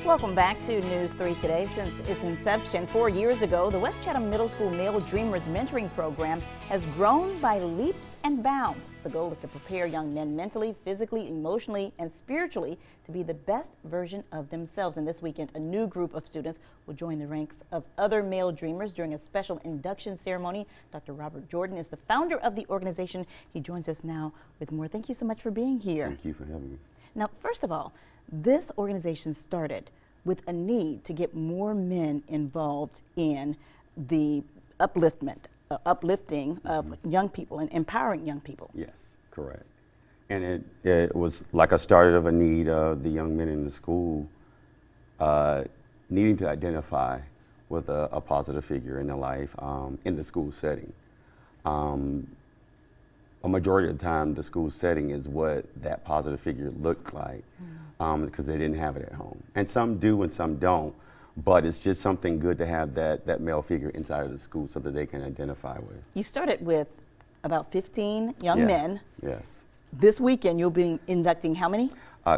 Welcome back to News 3 Today. Since its inception 4 years ago, the West Chatham Middle School Male Dreamers Mentoring Program has grown by leaps and bounds. The goal is to prepare young men mentally, physically, emotionally, and spiritually to be the best version of themselves. And this weekend, a new group of students will join the ranks of other male dreamers during a special induction ceremony. Dr. Robert Jordan is the founder of the organization. He joins us now with more. Thank you so much for being here. Thank you for having me. Now, first of all, this organization started with a need to get more men involved in the uplifting of young people and empowering young people. Yes, correct. And it was like a start of a need of the young men in the school needing to identify with a positive figure in their life in the school setting. A majority of the time, the school setting is what that positive figure looked like because they didn't have it at home. And some do and some don't, but it's just something good to have that male figure inside of the school so that they can identify with. You started with about 15 young men. Yes. This weekend, you'll be inducting how many?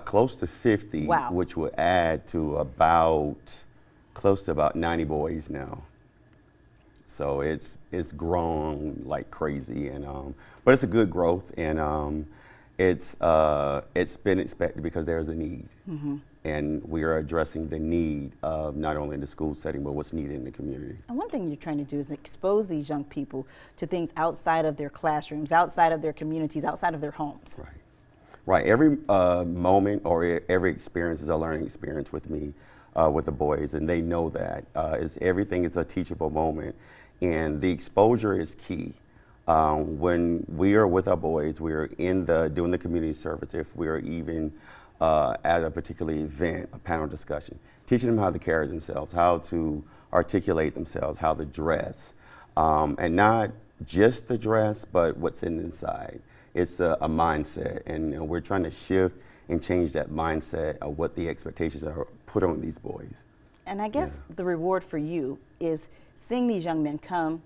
Close to 50, wow. Which will add to close to about 90 boys now. So it's grown like crazy, and but it's a good growth, and it's been expected because there's a need, and we are addressing the need of not only the school setting but what's needed in the community. And one thing you're trying to do is expose these young people to things outside of their classrooms, outside of their communities, outside of their homes. Right, right. Every moment or every experience is a learning experience with me, with the boys, and they know that everything is a teachable moment. And the exposure is key. When we are with our boys, we are doing the community service, if we are even at a particular event, a panel discussion, teaching them how to carry themselves, how to articulate themselves, how to dress, and not just the dress, but what's inside. It's a mindset, and we're trying to shift and change that mindset of what the expectations are put on these boys. And I guess the reward for you is seeing these young men come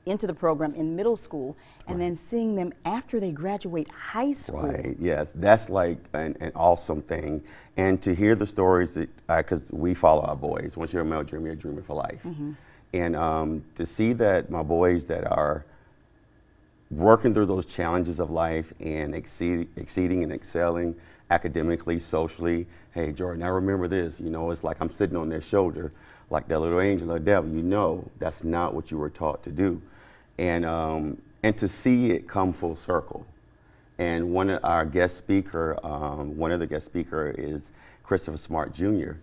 into the program in middle school and then seeing them after they graduate high school. Right, yes, that's like an awesome thing. And to hear the stories that, because we follow our boys, once you're a male dreamer, you're a dreamer for life. And to see that my boys that are working through those challenges of life and exceeding and excelling academically, socially. Hey, Jordan, I remember this. You know, it's like I'm sitting on their shoulder, like that little angel or devil. You know, that's not what you were taught to do, and to see it come full circle. And one of our guest speaker, one of the guest speaker is Christopher Smart Jr.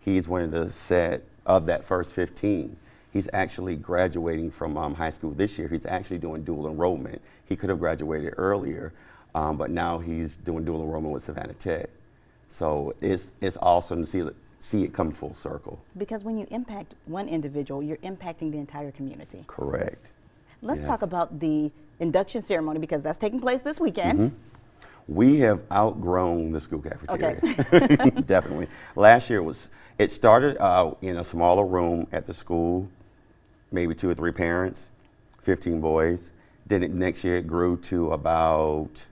He's one of the set of that first 15. He's actually graduating from high school this year. He's actually doing dual enrollment. He could have graduated earlier, but now he's doing dual enrollment with Savannah Tech. So it's awesome to see it come full circle. Because when you impact one individual, you're impacting the entire community. Correct. Let's talk about the induction ceremony, because that's taking place this weekend. We have outgrown the school cafeteria. Okay. Definitely. Last year it started out in a smaller room at the school, maybe 2 or 3 parents, 15 boys. Then next year it grew to about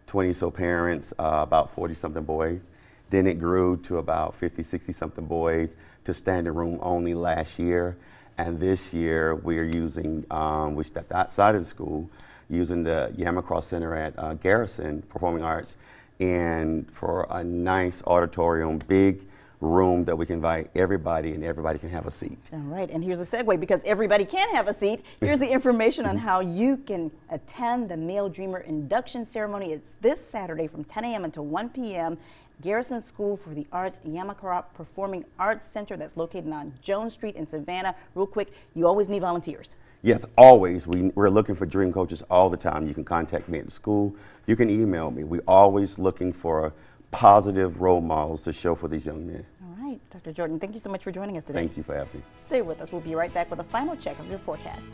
20 so parents, about 40 something boys. Then it grew to about 50, 60 something boys to standing room only last year. And this year we're using, we stepped outside of the school using the Yamacross Center at Garrison Performing Arts, and for a nice auditorium, big room that we can invite everybody and everybody can have a seat. All right, and here's a segue, because everybody can have a seat. Here's the information on how you can attend the Male Dreamer induction ceremony. It's this Saturday from 10 a.m. until 1 p.m. Garrison School for the Arts, Yamacross Performing Arts Center, that's located on Jones Street in Savannah. Real quick, you always need volunteers. Yes, always. We're looking for dream coaches all the time. You can contact me at the school. You can email me. We're always looking for positive role models to show for these young men. All right, Dr. Jordan, thank you so much for joining us today. Thank you for having me. Stay with us. We'll be right back with a final check of your forecast.